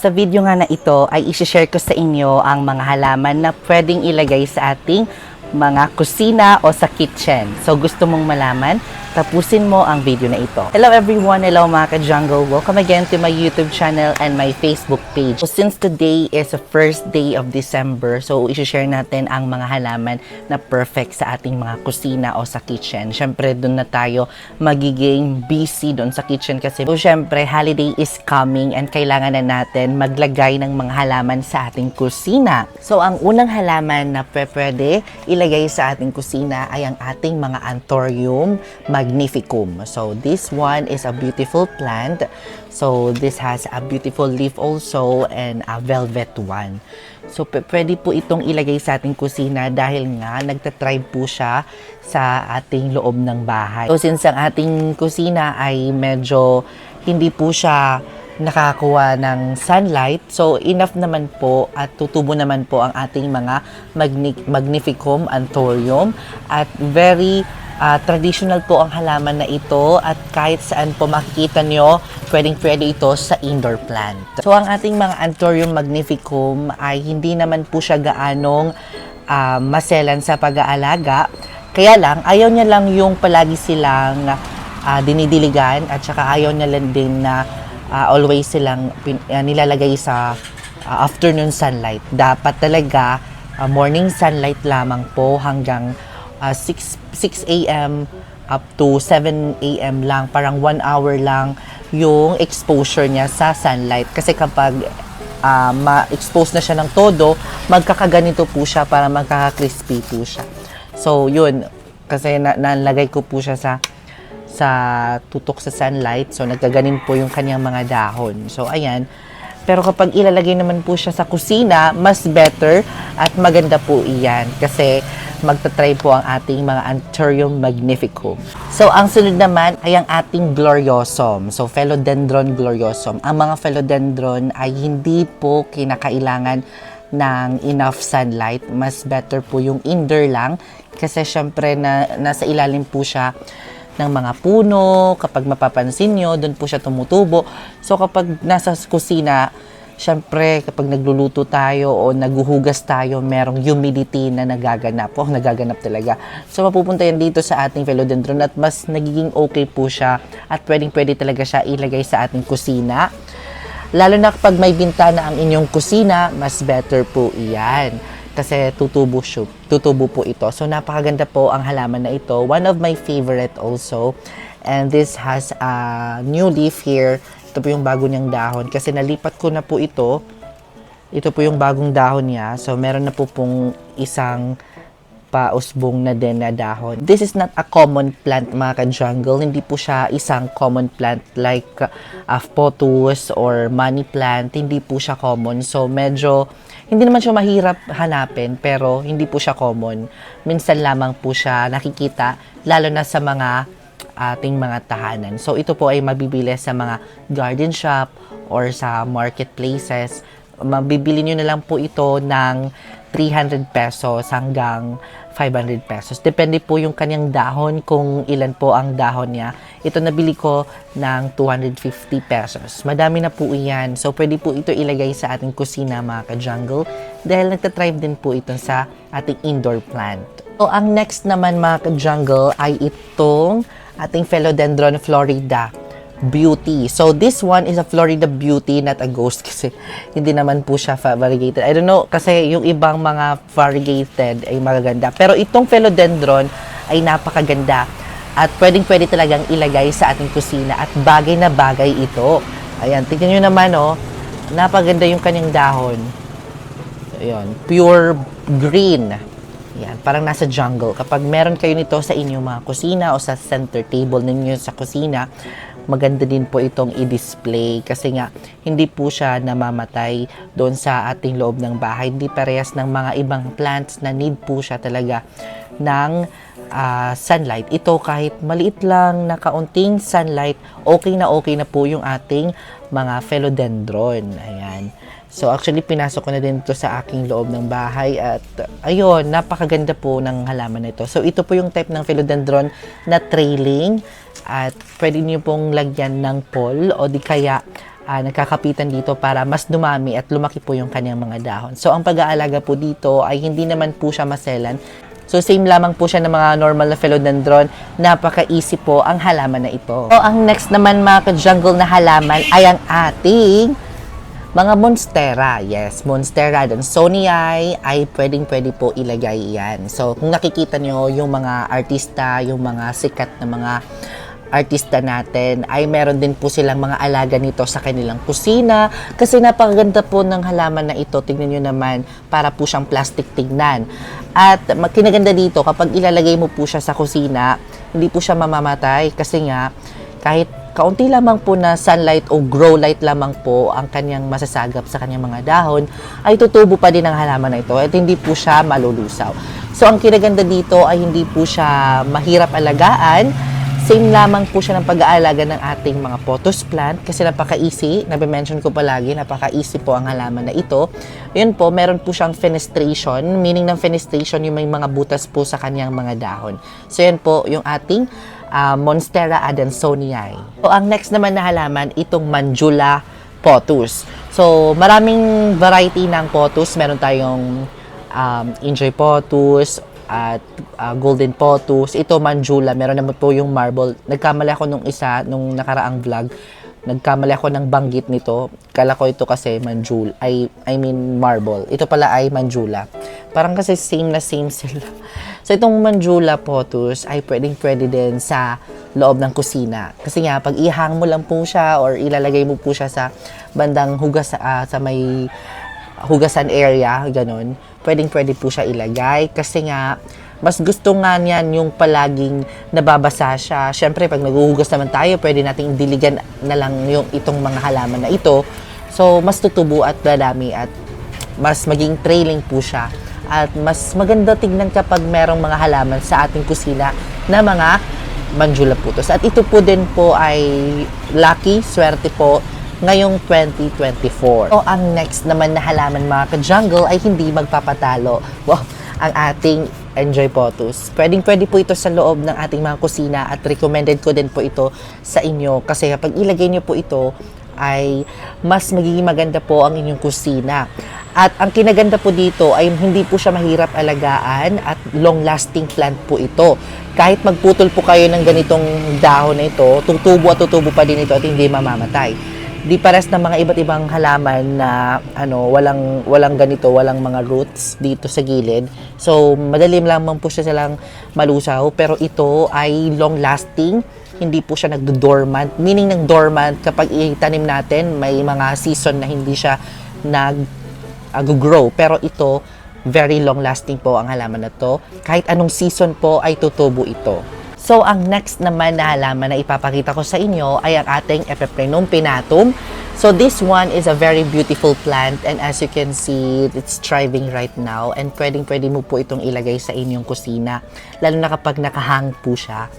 Sa video nga na ito ay isi-share ko sa inyo ang mga halaman na pwedeng ilagay sa ating mga kusina o sa kitchen. So gusto mong malaman? Tapusin mo ang video na ito. Hello everyone! Hello mga ka-jungle! Welcome again to my YouTube channel and my Facebook page. So since today is the first day of December, so isi-share natin ang mga halaman na perfect sa ating mga kusina o sa kitchen. Syempre doon na tayo magiging busy doon sa kitchen kasi syempre holiday is coming and kailangan na natin maglagay ng mga halaman sa ating kusina. So ang unang halaman na pwede ilagay sa ating kusina ay ang ating mga Anthurium magnificum. So this one is a beautiful plant. So this has a beautiful leaf also and a velvet one. So pwede po itong ilagay sa ating kusina dahil nga nagtatribe po siya sa ating loob ng bahay. So since ang ating kusina ay medyo hindi po siya nakakuha ng sunlight, so enough naman po at tutubo naman po ang ating mga magnificum Anthurium at very traditional po ang halaman na ito at kahit saan po makikita nyo, pwede ito sa indoor plant. So ang ating mga Anthurium magnificum ay hindi naman po siya gaanong maselan sa pag-aalaga. Kaya lang, ayaw niya lang yung palagi silang dinidiligan at saka ayaw niya lang din na always silang nilalagay sa afternoon sunlight. Dapat talaga morning sunlight lamang po hanggang 6 a.m. up to 7 a.m. lang. Parang 1 hour lang yung exposure niya sa sunlight. Kasi kapag ma-expose na siya ng todo, magkakaganito po siya para magkaka-crispy po siya. So, yun. Kasi nalagay ko po siya sa tutok sa sunlight. So, nagkaganin po yung kanyang mga dahon. So, ayan. Pero kapag ilalagay naman po siya sa kusina, mas better at maganda po iyan. Kasi magta-try po ang ating mga Anthurium magnificum. So, ang sunod naman ay ang ating gloriosum. So, Philodendron gloriosum. Ang mga philodendron ay hindi po kinakailangan ng enough sunlight. Mas better po yung indoor lang. Kasi syempre nasa ilalim po siya ng mga puno. Kapag mapapansin nyo, doon po siya tumutubo. So, kapag nasa kusina, syempre, kapag nagluluto tayo o naguhugas tayo, merong humidity na nagaganap. Nagaganap talaga. So, mapupunta yan dito sa ating philodendron at mas nagiging okay po siya at pwede talaga siya ilagay sa ating kusina. Lalo na kapag may bintana ang inyong kusina, mas better po iyan. Kasi tutubo po ito. So, napakaganda po ang halaman na ito. One of my favorite also. And this has a new leaf here. Ito po yung bago niyang dahon. Kasi nalipat ko na po ito. Ito po yung bagong dahon niya. So, meron na po pong isang pausbong na din na dahon. This is not a common plant, mga ka-jungle. Hindi po siya isang common plant like pothos or money plant. Hindi po siya common. So, medyo hindi naman siya mahirap hanapin, pero hindi po siya common. Minsan lamang po siya nakikita, lalo na sa mga ating mga tahanan. So, ito po ay mabibili sa mga garden shop or sa marketplaces. Mabibili nyo na lang po ito ng 300 pesos hanggang 500 pesos. Depende po yung kanyang dahon kung ilan po ang dahon niya. Ito nabili ko ng 250 pesos. Madami na po iyan. So, pwede po ito ilagay sa ating kusina, mga ka-jungle, dahil nagtatribe din po ito sa ating indoor plant. So, ang next naman, mga ka-jungle, ay itong ating Philodendron Florida Beauty. So, this one is a Florida Beauty, not a ghost kasi hindi naman po siya variegated. I don't know, kasi yung ibang mga variegated ay magaganda. Pero itong Philodendron ay napakaganda at pwede talagang ilagay sa ating kusina at bagay na bagay ito. Ayan, tingnan nyo naman, napaganda yung kanyang dahon. Ayan, pure green. Yan, parang nasa jungle. Kapag meron kayo nito sa inyong mga kusina o sa center table ninyo sa kusina, maganda din po itong i-display kasi nga hindi po siya namamatay doon sa ating loob ng bahay. Hindi parehas ng mga ibang plants na need po siya talaga ng sunlight. Ito kahit maliit lang na kaunting sunlight, okay na po yung ating mga philodendron. Ayan. So, actually, pinasok ko na din ito sa aking loob ng bahay at ayun, napakaganda po ng halaman na ito. So, ito po yung type ng philodendron na trailing at pwede niyo pong lagyan ng pole o di kaya nagkakapitan dito para mas dumami at lumaki po yung kanyang mga dahon. So, ang pag-aalaga po dito ay hindi naman po siya maselan. So, same lamang po siya ng mga normal na philodendron. Napaka-easy po ang halaman na ito. So, ang next naman mga ka-jungle na halaman ay ang ating mga monstera. Yes, monstera adansonii ay pwedeng-pwede po ilagay yan. So, kung nakikita nyo yung mga artista, yung mga sikat na mga artista natin, ay meron din po silang mga alaga nito sa kanilang kusina. Kasi napakaganda po ng halaman na ito. Tingnan nyo naman, para po siyang plastic tignan. At kinaganda dito, kapag ilalagay mo po siya sa kusina, hindi po siya mamamatay. Kasi nga, kahit kaunti lamang po na sunlight o grow light lamang po ang kanyang masasagap sa kanyang mga dahon, ay tutubo pa din ang halaman na ito at hindi po siya malulusaw. So, ang kinaganda dito ay hindi po siya mahirap alagaan. Same lamang po siya ng pag-aalaga ng ating mga pothos plant kasi napaka-easy. Nabe-mention ko palagi, napaka-easy po ang halaman na ito. Yun po, meron po siyang fenestration. Meaning ng fenestration, yung may mga butas po sa kanyang mga dahon. So, yan po yung ating Monstera adansonii. So, ang next naman na halaman, itong Mandula pothos. So, maraming variety ng pothos. Meron tayong Enjoy pothos, at golden pothos. Ito, Mandula. Meron naman po yung marble. Nagkamali ako nung nakaraang vlog. Nagkamali ako ng banggit nito. Kala ko ito kasi Mandula. I mean marble. Ito pala ay Mandula. Parang kasi same na same sila. So, itong Mandula pothos ay pwedeng-pwede din sa loob ng kusina. Kasi nga, pag ihang mo lang po siya or ilalagay mo po siya sa bandang hugas, sa may hugasan area, ganun, pwedeng-pwede po siya ilagay. Kasi nga, mas gusto nga niyan yung palaging nababasa siya. Siyempre, pag naghuhugas naman tayo, pwede nating diligan na lang yung itong mga halaman na ito. So, mas tutubo at dadami at mas maging trailing po siya. At mas maganda tignan kapag merong mga halaman sa ating kusina na mga Mandula pothos. At ito po din po ay lucky, swerte po, ngayong 2024. So, ang next naman na halaman mga ka-jungle ay hindi magpapatalo. Wow, ang ating Enjoy pothos. Pwedeng-pwede po ito sa loob ng ating mga kusina at recommended ko din po ito sa inyo kasi kapag ilagay nyo po ito ay mas magiging maganda po ang inyong kusina. At ang kinaganda po dito ay hindi po siya mahirap alagaan at long-lasting plant po ito. Kahit magputol po kayo ng ganitong dahon na ito, tutubo at tutubo pa din ito at hindi mamamatay. Di pares ng mga iba't ibang halaman na walang ganito, walang mga roots dito sa gilid. So, madalim lamang po siya silang malusaw, pero ito ay long-lasting. Hindi po siya nagdo-dormant. Meaning ng dormant, kapag itanim natin, may mga season na hindi siya nag-grow. Pero ito, very long-lasting po ang halaman na to. Kahit anong season po ay tutubo ito. So, ang next naman na halaman na ipapakita ko sa inyo ay ang ating Epheprenum pinnatum. So, this one is a very beautiful plant and as you can see, it's thriving right now and pwedeng-pwede mo po itong ilagay sa inyong kusina. Lalo na kapag nakahang po siya.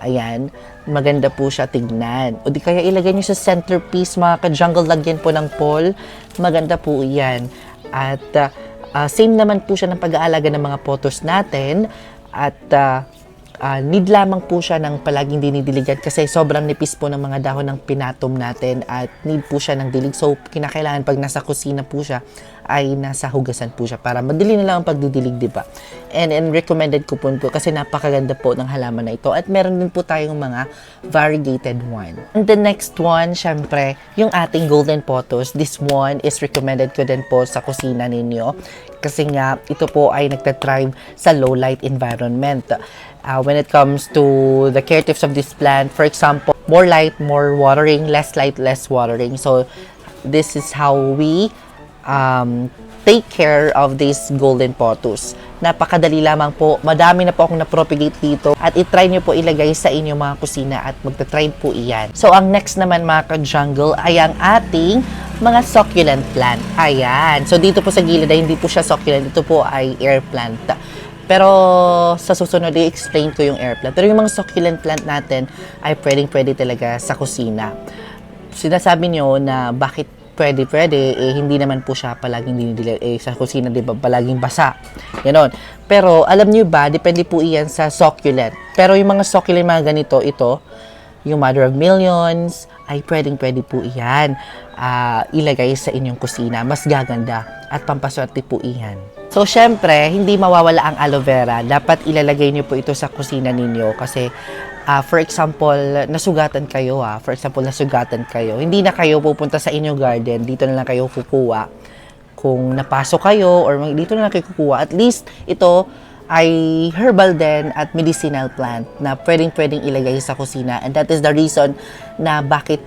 Ayan, maganda po siya tignan. O di kaya ilagay nyo sa centerpiece, mga ka-jungle, lagyan po ng pole. Maganda po yan. At same naman po siya ng pag-aalaga ng mga pothos natin. At need lamang po siya ng palaging dinidiligan kasi sobrang nipis po ng mga dahon ng pinnatum natin at need po siya ng dilig. So, kinakailangan pag nasa kusina po siya ay nasa hugasan po siya para madali na lang ang pagdidilig, di ba? And recommended ko po kasi napakaganda po ng halaman na ito at meron din po tayong mga variegated one. And the next one, syempre, yung ating golden pothos. This one is recommended ko din po sa kusina ninyo kasi nga ito po ay nagtatribe sa low light environment. When it comes to the care tips of this plant, for example, more light, more watering, less light, less watering. So, this is how we take care of this golden pothos. Napakadali lamang po. Madami na po akong na-propagate dito. At itry nyo po ilagay sa inyong mga kusina at magta-try po iyan. So, ang next naman mga ka-jungle ay ang ating mga succulent plant. Ayan. So, dito po sa gilid ay hindi po siya succulent. Ito po ay air plant. Pero sa susunod, i-explain ko yung air plant. Pero yung mga succulent plant natin ay pwedeng-pwede talaga sa kusina. Sinasabi nyo na bakit pwede, hindi naman po siya palaging dinidilig. Sa kusina, di ba, palaging basa. Ganon. Pero alam nyo ba, depende po iyan sa succulent. Pero yung mga succulent, mga ganito, ito, yung mother of millions, ay pwede po iyan ilagay sa inyong kusina. Mas gaganda at pampaswerte po iyan. So, syempre, hindi mawawala ang aloe vera. Dapat ilalagay niyo po ito sa kusina ninyo kasi for example, nasugatan kayo hindi na kayo pupunta sa inyong garden, dito na lang kayo kukuha. Kung napasok kayo or dito na lang kayo kukuha, at least ito ay herbal din at medicinal plant na pwedeng ilagay sa kusina, and that is the reason na bakit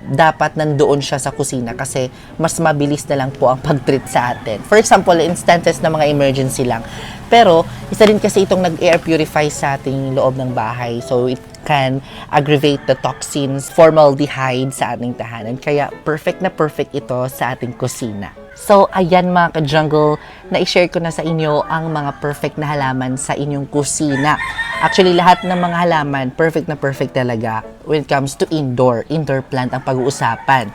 dapat nandoon siya sa kusina kasi mas mabilis na lang po ang pag-treat sa atin. For example, instances na mga emergency lang. Pero, isa din kasi itong nag-air purify sa ating loob ng bahay. So, it can aggravate the toxins, formaldehyde sa ating tahanan. Kaya, perfect na perfect ito sa ating kusina. So, ayan mga ka-jungle, na-share ko na sa inyo ang mga perfect na halaman sa inyong kusina. Actually, lahat ng mga halaman, perfect na perfect talaga when it comes to indoor plant ang pag-uusapan.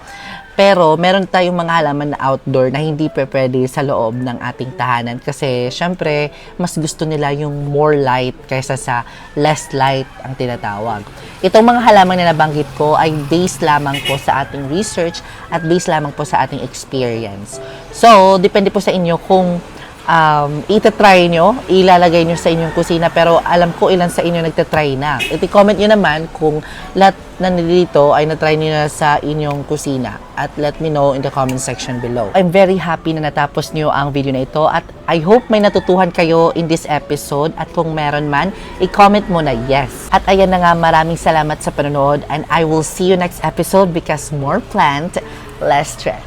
Pero, meron tayong mga halaman na outdoor na hindi pwede sa loob ng ating tahanan kasi, syempre, mas gusto nila yung more light kaysa sa less light ang tinatawag. Itong mga halaman na nabanggit ko ay based lamang po sa ating research at based lamang po sa ating experience. So, depende po sa inyo kung itatry nyo, ilalagay nyo sa inyong kusina, pero alam ko ilan sa inyo nagtatry na. I-comment nyo naman kung lahat na nilito ay natry nyo na sa inyong kusina at let me know in the comment section below. I'm very happy na natapos nyo ang video na ito at I hope may natutuhan kayo in this episode at kung meron man, i-comment mo na yes. At ayan na nga, maraming salamat sa panonood and I will see you next episode because more plant, less stress.